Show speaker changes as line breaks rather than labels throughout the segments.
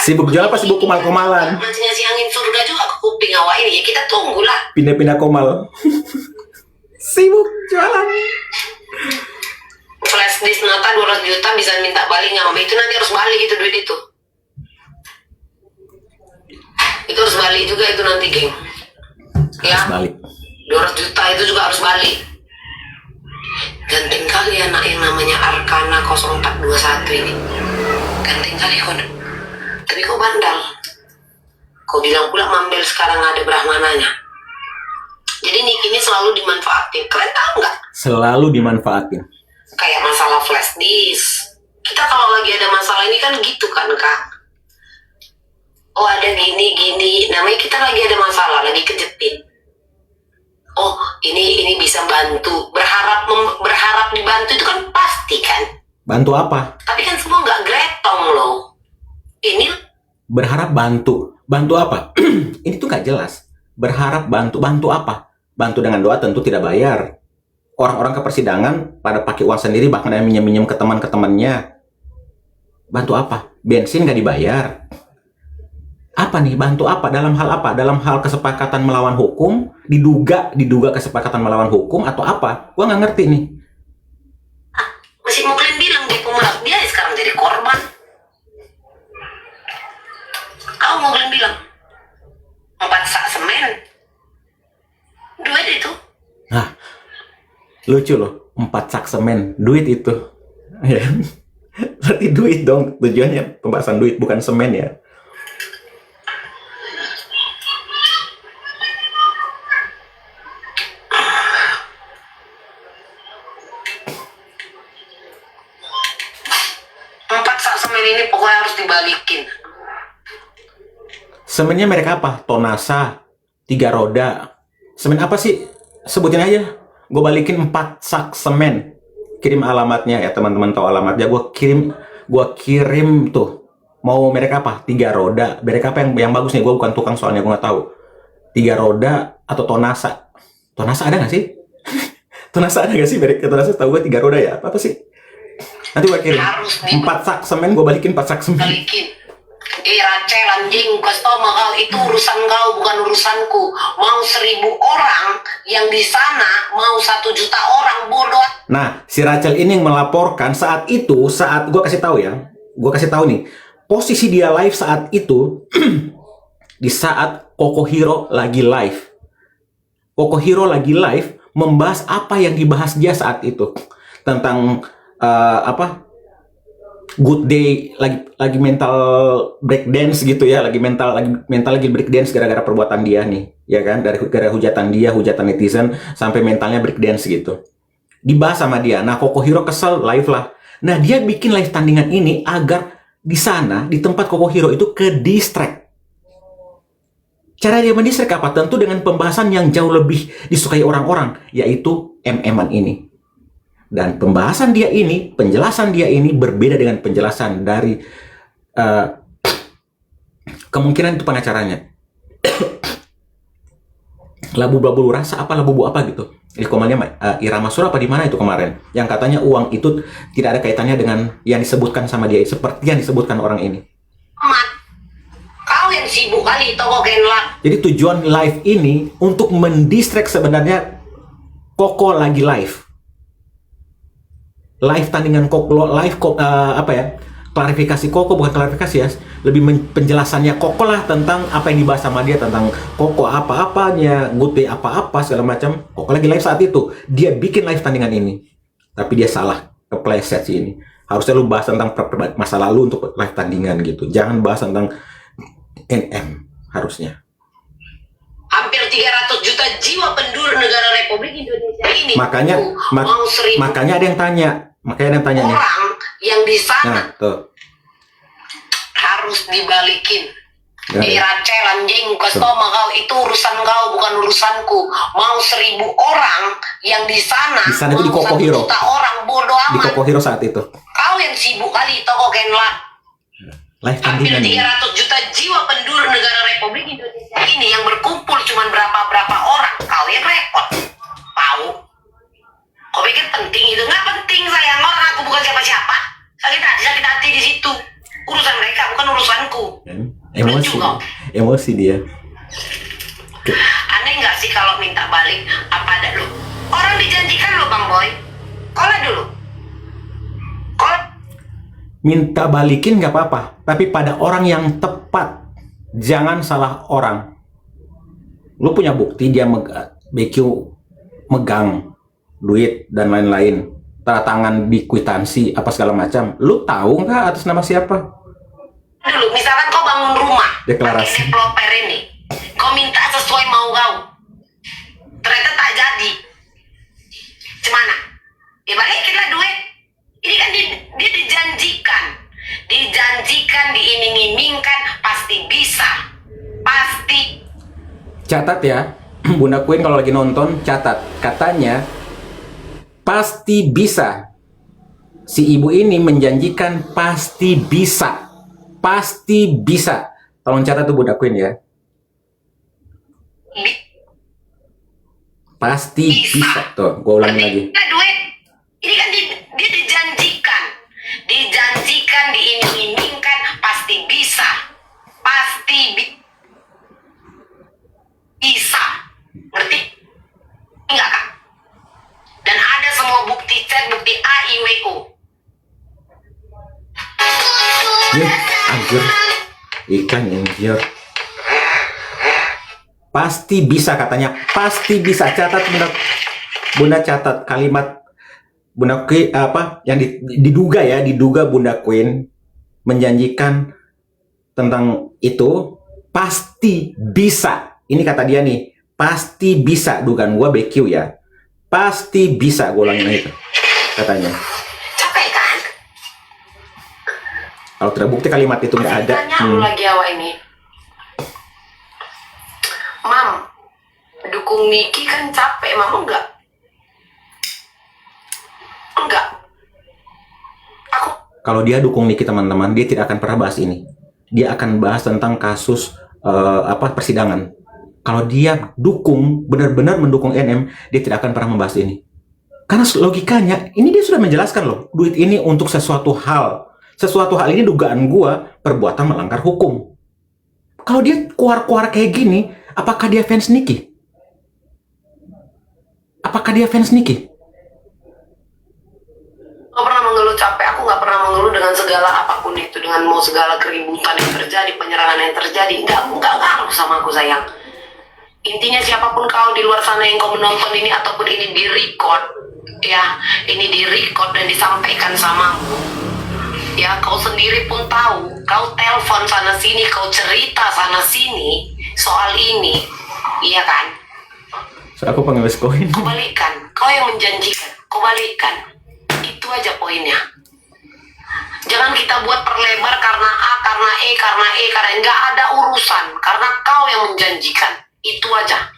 Sibuk jual apa sibuk komal-komalan?
Ngasih angin surga juga ke kuping awak ini. Ya kita tunggulah.
Pindah-pindah komal. Sibuk jualan.
Flash disk Nata 200 juta bisa minta balik nggak? Itu nanti harus balik itu duit itu. Itu harus balik juga itu nanti, geng. Ya.
Harus balik.
200 juta itu juga harus balik. Ganteng kali anak yang namanya Arkana 0421 ini. Ganteng kali kau. Tapi kau bandal. Kau bilang pula Mambel sekarang ada Brahmananya. Jadi Nick ini selalu dimanfaatin. Kalian tahu nggak?
Selalu dimanfaatin.
Kayak masalah flash disk. Kita kalau lagi ada masalah ini kan gitu kan, Kak. Oh ada gini. Namanya kita lagi ada masalah, lagi kejepit. Oh ini bisa bantu. Berharap dibantu itu kan pasti kan.
Bantu apa?
Tapi kan semua nggak gretong loh. Ini
Berharap bantu. Bantu apa? Ini tuh nggak jelas. Berharap bantu. Bantu apa? Bantu dengan doa tentu tidak bayar. Orang-orang ke persidangan pada pakai uang sendiri, bahkan ada minjem-minjem ke teman-temannya. Bantu apa? Bensin nggak dibayar. Apa nih? Bantu apa? Dalam hal apa? Dalam hal kesepakatan melawan hukum? Diduga kesepakatan melawan hukum atau apa? Gua nggak ngerti nih.
masih mau kalian bilang dia pemulak, dia sekarang jadi korban. Kau mau kalian bilang 4 sak semen duit itu.
Nah, lucu loh. 4 sak semen. Duit itu. Ya. Berarti duit dong. Tujuannya pembahasan duit, bukan semen ya.
Ini pokoknya harus dibalikin.
Semennya merek apa? Tonasa, 3 roda. Semen apa sih? Sebutin aja. Gue balikin 4 sak semen. Kirim alamatnya ya, teman-teman tahu alamatnya. Gue kirim tuh. Mau merek apa? 3 roda. Merek apa yang bagus nih? Gue bukan tukang soalnya, gue nggak tahu. 3 roda atau Tonasa. Tonasa ada nggak sih? Tonasa ada nggak sih merek Tonasa? Tahu gue 3 roda ya? Apa sih? Nanti gue kirim 4 sak semen, gue balikin 4 sak semen.
Balikin. Rachel anjing, customer kau itu urusan kau bukan urusanku. Mau 1000 orang yang di sana, mau 1 juta orang bodoh.
Nah, si Rachel ini yang melaporkan saat itu, saat gue kasih tahu ya, gue kasih tahu nih, posisi dia live saat itu di saat Koko Hiro lagi live. Koko Hiro lagi live membahas apa yang dibahas dia saat itu tentang good day, lagi mental breakdance gitu ya, lagi mental lagi breakdance gara-gara perbuatan dia nih, ya kan, dari gara hujatan netizen sampai mentalnya breakdance gitu. Dibahas sama dia. Nah, Koko Hiro kesel live lah. Nah, dia bikin live tandingan ini agar di sana, di tempat Koko Hiro itu ke distract. Cara dia mendistract apa? Tentu dengan pembahasan yang jauh lebih disukai orang-orang, yaitu MM-an ini. Dan pembahasan dia ini, penjelasan dia ini berbeda dengan penjelasan dari kemungkinan itu pengacaranya. Labu-labu rasa apa, labu apa gitu. Di komalnya Irama Sur apa di mana itu kemarin? Yang katanya uang itu tidak ada kaitannya dengan yang disebutkan sama dia, seperti yang disebutkan orang ini.
Kau yang sibuk kali toko genlak.
Jadi tujuan live ini untuk mendistract sebenarnya Koko lagi live. Live tandingan Koko, klarifikasi Koko, bukan klarifikasi ya, lebih penjelasannya Koko lah tentang apa yang dibahas sama dia, tentang Koko apa-apanya, good day apa-apa segala macam. Koko lagi live saat itu, dia bikin live tandingan ini, tapi dia salah, kepleset sih ini. Harusnya lu bahas tentang masa lalu untuk live tandingan gitu, jangan bahas tentang NM harusnya.
Hampir 300 juta jiwa penduduk negara Republik Indonesia ini.
Makanya ada yang tanya. Makanya ada yang tanya nih.
Orang yang di sana
tuh
harus dibalikin.
Ya.
Rachel anjing, customer kau itu urusan kau bukan urusanku. Mau 1000 orang yang di sana
itu di Koko Hiro.
Orang bodoh amat.
Di Koko Hiro saat itu.
Kau yang sibuk kali toko genlak. Hampir 300 juta jiwa penduduk negara Republik Indonesia ini yang berkumpul cuma berapa orang. Kau yang repot. Tahu? Kau pikir penting itu? Nggak penting sayang, orang aku bukan siapa-siapa. Sakit hati di situ. Urusan mereka bukan urusanku.
Emosi,
Lucu nggak?
emosi dia.
Aneh nggak sih kalau minta balik apa ada lu? Orang dijanjikan lo Bang Boy. Kola dulu. Kola.
Minta balikin nggak apa-apa, tapi pada orang yang tepat. Jangan salah orang. Lu punya bukti dia BQ megang duit dan lain-lain, tanda tangan di kwitansi apa segala macam. Lu tahu nggak atas nama siapa?
Dulu, misalkan kau bangun rumah,
Deklarasi.
pakai developer ini, kau minta sesuai mau kau, ternyata tak jadi. Cemana? Ya balikinlah duit. Ini kan dia dijanjikan, diiming-imingkan, pasti bisa, pasti.
Catat ya, Bunda Queen kalau lagi nonton, catat. Katanya, pasti bisa. Si ibu ini menjanjikan pasti bisa. Pasti bisa. Tolong catat tuh Bunda Queen ya. Pasti bisa. Tuh, gue ulangi lagi.
Duit. Ini kan dia dijanjikan, diiming-imingkan, pasti bisa, pasti bisa. Ngerti? Enggak Kak? Dan ada semua bukti chat, bukti A, I, W, O.
Ya, anjir. Ikan anjir. Pasti bisa katanya. Pasti bisa. Catat Bunda. Bunda catat kalimat Bunda Queen apa yang diduga Bunda Queen menjanjikan tentang itu pasti bisa. Ini kata dia nih, pasti bisa. Dugaan gua BQ ya. Pasti bisa, gue ulangin itu katanya.
Capek kan?
Kalau terbukti kalimat itu nggak ada.
Tanya lu lagi awak ini. Mam, dukung Niki kan capek, Mam enggak? Enggak. Aku
Kalau dia dukung Niki teman-teman, dia tidak akan pernah bahas ini. Dia akan bahas tentang kasus persidangan. Kalau dia dukung, benar-benar mendukung NM, dia tidak akan pernah membahas ini. Karena logikanya, ini dia sudah menjelaskan loh, duit ini untuk sesuatu hal. Sesuatu hal ini dugaan gua perbuatan melanggar hukum. Kalau dia keluar-keluar kayak gini, apakah dia fans Niki? Apakah dia fans Niki?
nggak pernah mengeluh capek, aku nggak pernah mengeluh dengan segala apapun itu, dengan mau segala keributan yang terjadi, penyerangan yang terjadi, nggak ngaruh sama aku sayang. Intinya siapapun kau di luar sana yang kau menonton ini ataupun ini di-record, ya, ini di-record dan disampaikan samamu, ya, kau sendiri pun tahu, kau telepon sana sini, kau cerita sana sini soal ini, iya kan?
So, aku panggil koin.
Kau balikan, kau yang menjanjikan, kau balikan. Itu aja poinnya. Jangan kita buat perlebar karena A, karena E, karena nggak ada urusan. Karena kau yang menjanjikan. Itu aja.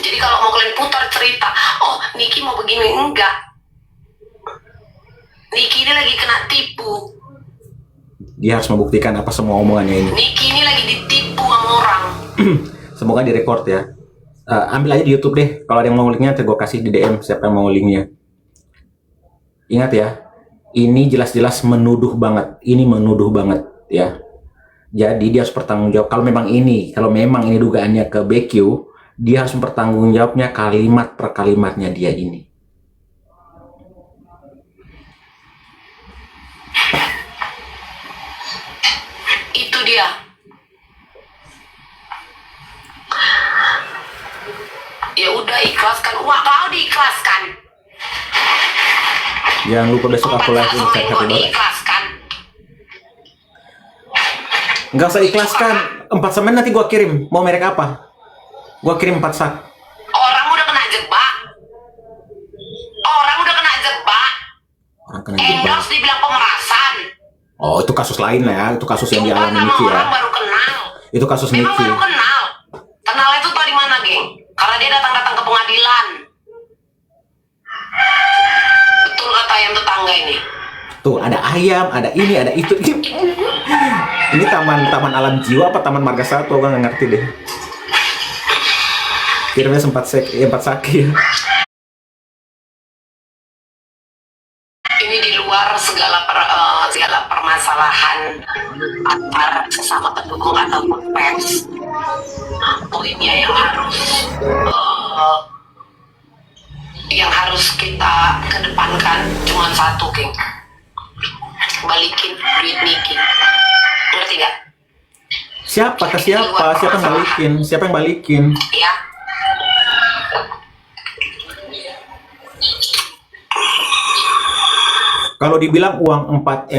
Jadi kalau mau kalian putar cerita, oh Niki mau begini, enggak. Niki ini lagi kena tipu.
Dia harus membuktikan apa semua omongannya ini.
Niki ini lagi ditipu sama orang.
Semoga direkord ya. Ambil aja di YouTube deh. Kalau ada yang mau linknya, gue kasih di DM siapa yang mau linknya. Ingat ya, ini jelas-jelas menuduh banget. Ini menuduh banget ya. Jadi dia harus bertanggung jawab. Kalau memang ini dugaannya ke BQ, dia harus mempertanggungjawabnya kalimat per kalimatnya dia ini.
Itu dia. Ya udah, ikhlaskan. Wah, kau diikhlaskan.
Jangan lupa besok aku live chat hati bola.
Diikhlaskan.
Nggak usah ikhlaskan. 4 semen nanti gua kirim. Mau merek apa? Gua kirim 4 sak.
Orang udah kena jebak. Orang kena jebak. Endorse dibilang pemerasan.
Oh, itu kasus lain lah ya. Itu kasus yang dialami
Bukan,
Niki ya.
orang baru kenal.
Itu kasus
Memang
Niki.
baru kenal. Kenalnya itu tadi mana, geng? Karena dia datang-datang ke pengadilan. Betul kata yang tetangga ini.
Tuh, ada ayam, ada ini, ada itu. Ini taman alam jiwa apa taman marga satwa? Gua nggak ngerti deh. Kirimnya 4 saki ya.
Ini di luar segala segala permasalahan antar sesama pendukung ataupun fans. Poinnya yang harus kita kedepankan cuma satu, geng. Balikin duit Niki. Ngerti gak?
Siapa ke siapa? Siapa yang balikin? Siapa yang balikin?
Ya.
Kalau dibilang uang 4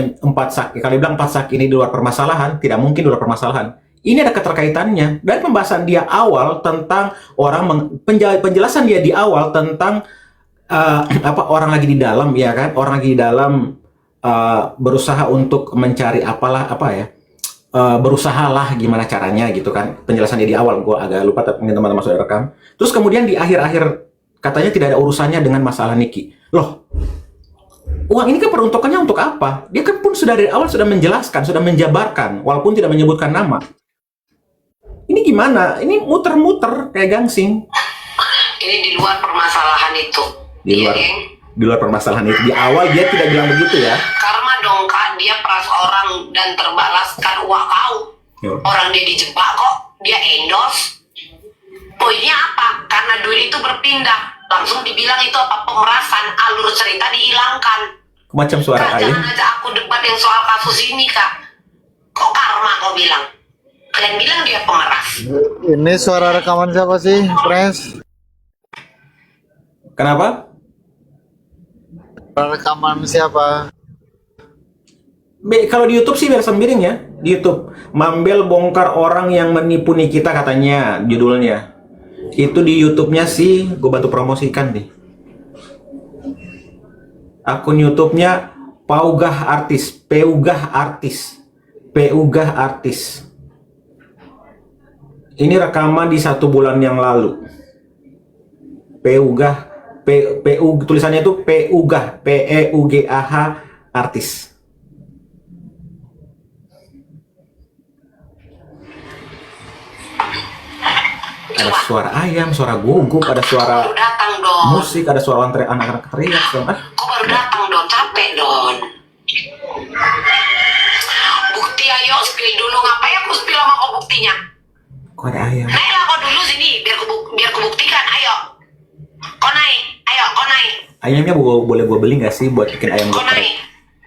sak, kalau dibilang 4 sak ini di luar permasalahan, tidak mungkin di luar permasalahan. Ini ada keterkaitannya. Dari pembahasan dia awal tentang penjelasan dia di awal tentang orang lagi di dalam, ya kan? Orang lagi di dalam berusaha untuk mencari berusahalah gimana caranya gitu kan. Penjelasan dia di awal, gue agak lupa tapi mungkin teman-teman sudah rekam. Terus kemudian di akhir-akhir katanya tidak ada urusannya dengan masalah Niki. Loh, uang ini kan peruntukannya untuk apa? Dia kan pun sudah dari awal sudah menjelaskan, sudah menjabarkan, walaupun tidak menyebutkan nama. Ini gimana? Ini muter-muter kayak gangsing.
Ini di luar permasalahan itu.
Di luar permasalahan itu. Di awal dia tidak bilang begitu ya.
Karma dong Kak, dia peras orang dan terbalaskan uang kau. Orang dia dijebak kok, dia endorse. Poinnya apa? Karena duit itu berpindah. Langsung dibilang itu apa? Pemerasan, alur cerita dihilangkan.
Macam suara
Kak,
ayam.
jangan aja aku debat yang soal kasus ini, Kak. Kok karma kau bilang? Kalian bilang dia pemeras.
Ini suara rekaman siapa sih, Pres?
Kenapa?
Suara rekaman siapa?
Kalau di YouTube sih biar sembiring ya. Di YouTube, Mambel bongkar orang yang menipu Nikita katanya judulnya. Itu di YouTube-nya sih, gue bantu promosikan nih. Akun YouTube-nya Peugah Artis. Ini rekaman di 1 bulan yang lalu. Tulisannya itu Peugah, Peugah Artis. Ada suara ayam, suara gugup, ada suara
Kok baru datang, Don?
musik, ada suara anak-anak teriak.
Kok baru datang, Don? Capek, Don. Bukti ayo, spill dulu. Ngapain aku spill sama kau buktinya?
Kok ada ayam?
Naiklah kau dulu sini, biar ku buktikan. Ayo. Kau naik. Ayo, kau naik.
Ayamnya boleh gue beli nggak sih buat bikin ayam
Kau
geprek?
naik.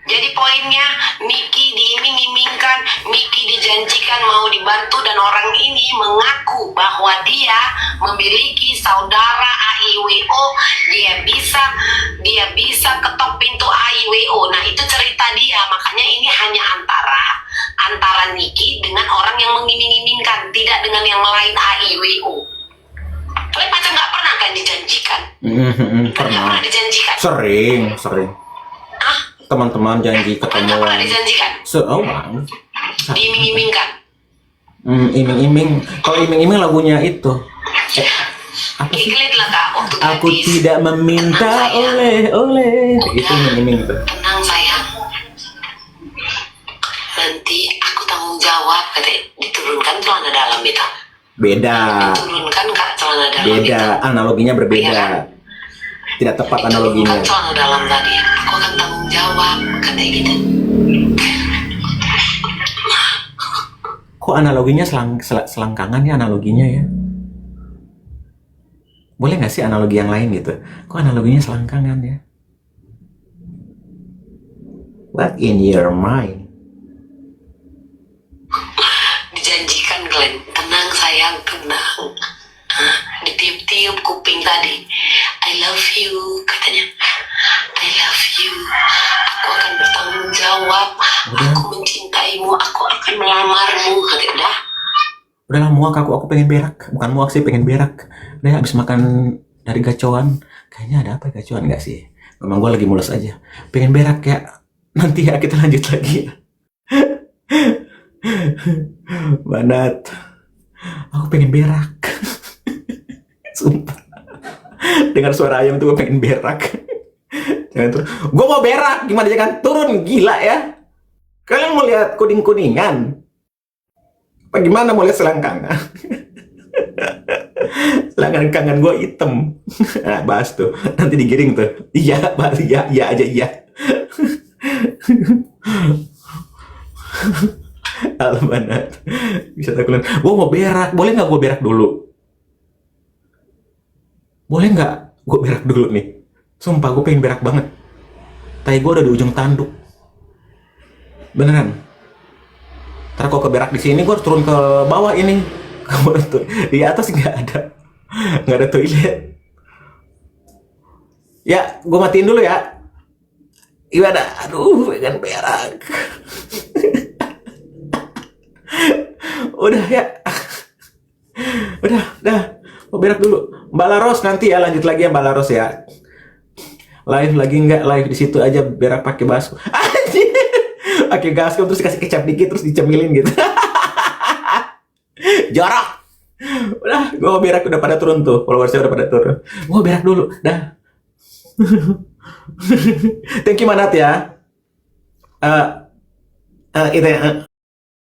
Jadi poinnya, Niki diiming-imingkan, Niki dijanjikan mau dibantu, dan orang ini mengaku bahwa dia memiliki saudara AIWO, dia bisa ketok pintu AIWO. Nah, itu cerita dia. Makanya ini hanya antara Niki dengan orang yang mengiming-imingkan, tidak dengan yang lain AIWO. Kalian pacar nggak pernah kan dijanjikan? Nggak pernah dijanjikan.
Sering.
Hah?
Teman-teman janji
Nggak pernah
ketemuan.
dijanjikan?
Bang.
Diiming-imingkan.
Iming-iming. Kalau iming-iming lagunya itu. Apa sih?
Klik lah Kak, waktu
Aku
gratis.
tidak meminta oleh. Itu iming-iming itu.
Tenang sayang. Nanti aku tanggung jawab, katanya. Diturunkan celana dalam itu.
Beda.
Diturunkan Kak celana dalam
Beda.
itu.
Analoginya
Iya
berbeda.
kan?
Tidak tepat
Diturunkan
analoginya.
celana dalam tadi. Aku akan tanggung jawab, katanya gitu.
Kok analoginya selangkangan ya analoginya ya? Boleh nggak sih analogi yang lain gitu? Kok analoginya selangkangan ya? What in your mind?
Dijanjikan Glenn, tenang sayang, tenang. Hah? Ditiup-tiup kuping tadi. I love you, katanya. I love you. Aku akan bertanggung jawab. Aku mencintaimu. Aku akan melamarmu. Katanya.
Udahlah muak aku pengen berak. Bukan muak sih, pengen berak. Udah habis makan dari gacoan. Kayaknya ada apa gacoan nggak sih? Memang gue lagi mules aja. Pengen berak ya. Nanti ya kita lanjut lagi ya. Banat. Aku pengen berak. Sumpah. Dengar suara ayam tuh gue pengen berak. Jangan turun. Gue mau berak. Gimana jangan turun. Gila ya. Kalian mau lihat kuning-kuningan? Apa gimana mau lihat selangkangan? Selangkangan gue hitam. Nah, bahas tuh. Nanti digiring tuh. Iya, bahas iya aja iya. Almanat. Wisata kuliner. Gue mau berak. Boleh nggak gue berak dulu? Boleh nggak gue berak dulu nih? Sumpah gue pengen berak banget. Tai gue udah di ujung tanduk. Beneran. Ntar kalau keberak di sini gue harus turun ke bawah ini. Di atas nggak ada toilet. Ya, gue matiin dulu ya. Gimana? Aduh, pengen berak. Udah ya. Udah. Mau berak dulu. Mbak Laros nanti ya lanjut lagi ya Mbak Laros ya. Live lagi nggak? Live di situ aja berak pakai baskom. Anjir. Pakai gaskom terus kasih kecap dikit terus dicemilin gitu. Jorok. Udah, gue mau berak udah pada turun tuh. Followersnya udah pada turun. Gue berak dulu. Dah. Thank you Manat ya. Itu ya.